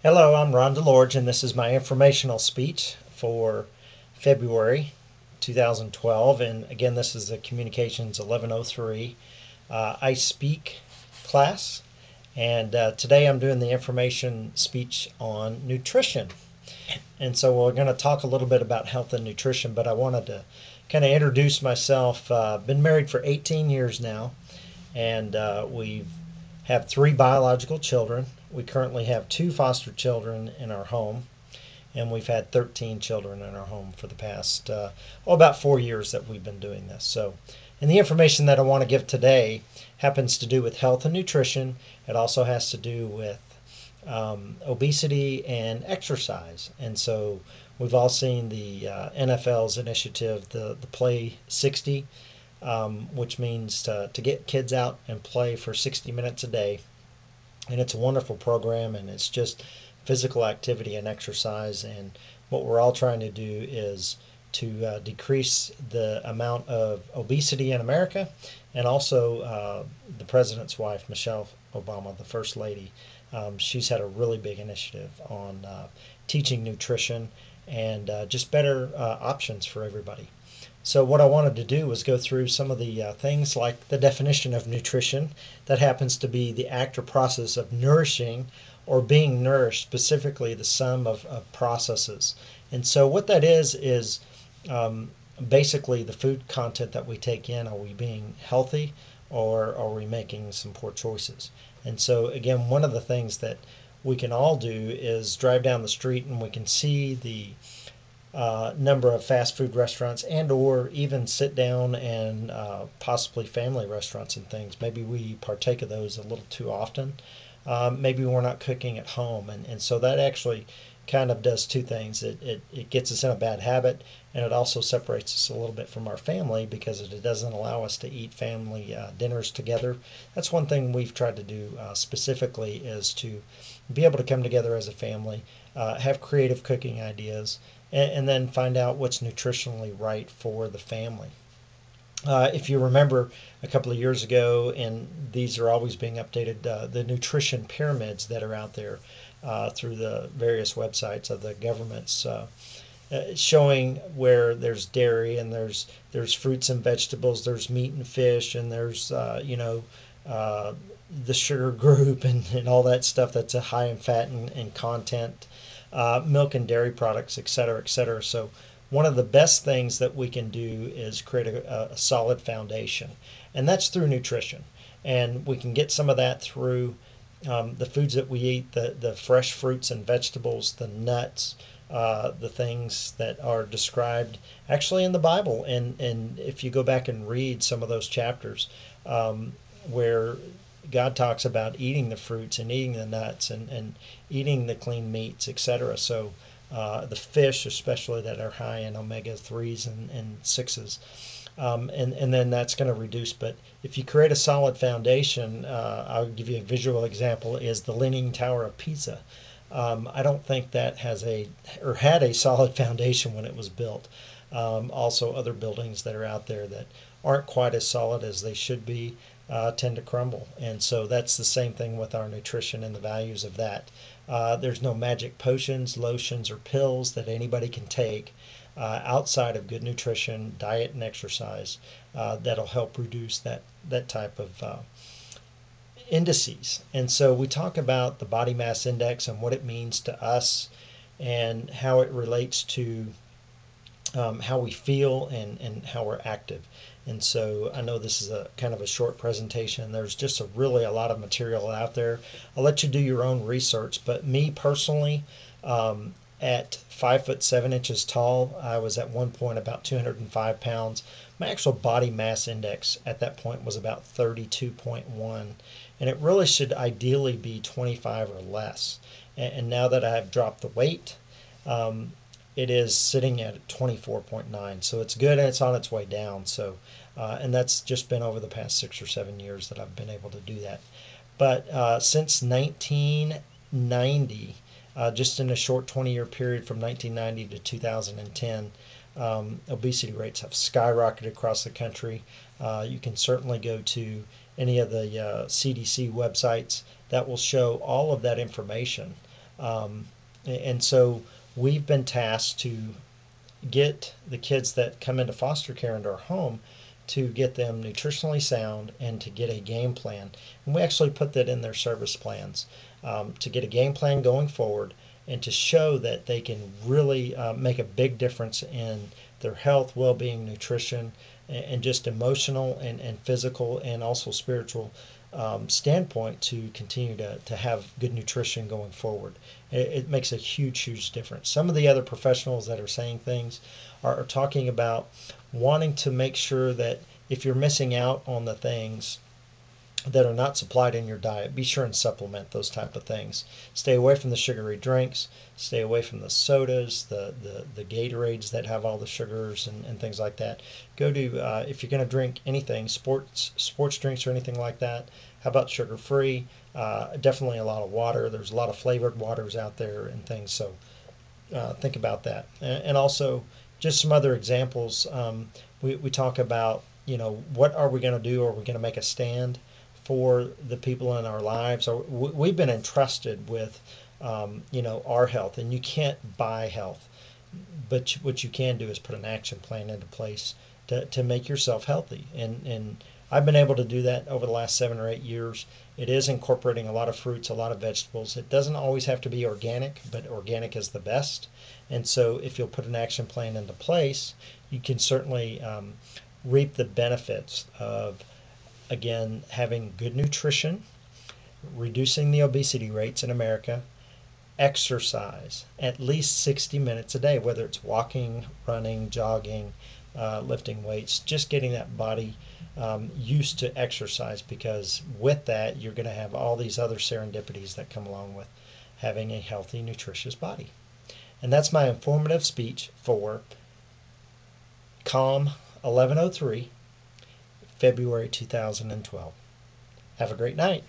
Hello, I'm Ron DeLorge, and this is my informational speech for February 2012. And again, this is the Communications 1103 I Speak class. And today I'm doing the information speech on nutrition. And so we're going to talk a little bit about health and nutrition, but I wanted to kind of introduce myself. Been married for 18 years now, and we've have three biological children. We currently have two foster children in our home, and we've had 13 children in our home for the past about 4 years that we've been doing this. So, and the information that I want to give today happens to do with health and nutrition. It also has to do with obesity and exercise. And so we've all seen the NFL's initiative, the Play 60, which means to get kids out and play for 60 minutes a day. And it's a wonderful program, and it's just physical activity and exercise. And what we're all trying to do is to decrease the amount of obesity in America. And also, the president's wife, Michelle Obama, the first lady, she's had a really big initiative on teaching nutrition and just better options for everybody. So what I wanted to do was go through some of the things like the definition of nutrition. That happens to be the act or process of nourishing or being nourished, specifically the sum of processes. And so what that is um, basically the food content that we take in. Are we being healthy, or are we making some poor choices? And so again, one of the things that we can all do is drive down the street and we can see the number of fast food restaurants, and or even sit down and possibly family restaurants and things. Maybe we partake of those a little too often. Maybe we're not cooking at home, and so that actually kind of does two things. It gets us in a bad habit, and it also separates us a little bit from our family because it doesn't allow us to eat family dinners together. That's one thing we've tried to do specifically, is to be able to come together as a family, have creative cooking ideas, and then find out what's nutritionally right for the family. If you remember a couple of years ago, and these are always being updated, the nutrition pyramids that are out there through the various websites of the governments, showing where there's dairy, and there's fruits and vegetables, there's meat and fish, and there's the sugar group, and all that stuff that's high in fat and content, milk and dairy products, et cetera, et cetera. So one of the best things that we can do is create a solid foundation, and that's through nutrition. And we can get some of that through the foods that we eat, the fresh fruits and vegetables, the nuts, the things that are described actually in the Bible. And if you go back and read some of those chapters, where God talks about eating the fruits and eating the nuts, and eating the clean meats, etc. So the fish, especially, that are high in omega-3s and 6s. And then that's going to reduce. But if you create a solid foundation, I'll give you a visual example, is the Leaning Tower of Pisa. I don't think that had a solid foundation when it was built. Also, other buildings that are out there that aren't quite as solid as they should be tend to crumble. And so that's the same thing with our nutrition and the values of that. There's no magic potions, lotions, or pills that anybody can take outside of good nutrition, diet, and exercise that'll help reduce that type of indices. And so we talk about the body mass index and what it means to us, and how it relates to how we feel and how we're active. And so I know this is a kind of a short presentation. There's just really a lot of material out there. I'll let you do your own research. But me personally, at 5'7" tall, I was at one point about 205 pounds. My actual body mass index at that point was about 32.1, and it really should ideally be 25 or less. And now that I've dropped the weight, it is sitting at 24.9, so it's good, and it's on its way down. So, and that's just been over the past 6 or 7 years that I've been able to do that. But since 1990, just in a short 20-year period from 1990 to 2010, obesity rates have skyrocketed across the country. You can certainly go to any of the CDC websites that will show all of that information Um, and so we've been tasked to get the kids that come into foster care into our home to get them nutritionally sound and to get a game plan. And we actually put that in their service plans, to get a game plan going forward and to show that they can really make a big difference in their health, well being, nutrition, and just emotional and physical and also spiritual standpoint to continue to have good nutrition going forward. It makes a huge difference. Some of the other professionals that are saying things are talking about wanting to make sure that if you're missing out on the things that are not supplied in your diet, be sure and supplement those type of things. Stay away from the sugary drinks, stay away from the sodas, the Gatorades that have all the sugars and things like that. Go to, if you're going to drink anything, sports drinks or anything like that, how about sugar free? Definitely a lot of water. There's a lot of flavored waters out there and things, so think about that. And also, just some other examples. We talk about, what are we going to do? Are we going to make a stand for the people in our lives? Or we've been entrusted with, our health, and you can't buy health. But what you can do is put an action plan into place to make yourself healthy. And I've been able to do that over the last 7 or 8 years. It is incorporating a lot of fruits, a lot of vegetables. It doesn't always have to be organic, but organic is the best. And so if you'll put an action plan into place, you can certainly reap the benefits of, again, having good nutrition, reducing the obesity rates in America, exercise at least 60 minutes a day, whether it's walking, running, jogging, lifting weights, just getting that body used to exercise, because with that, you're going to have all these other serendipities that come along with having a healthy, nutritious body. And that's my informative speech for CALM 1103, February 2012. Have a great night.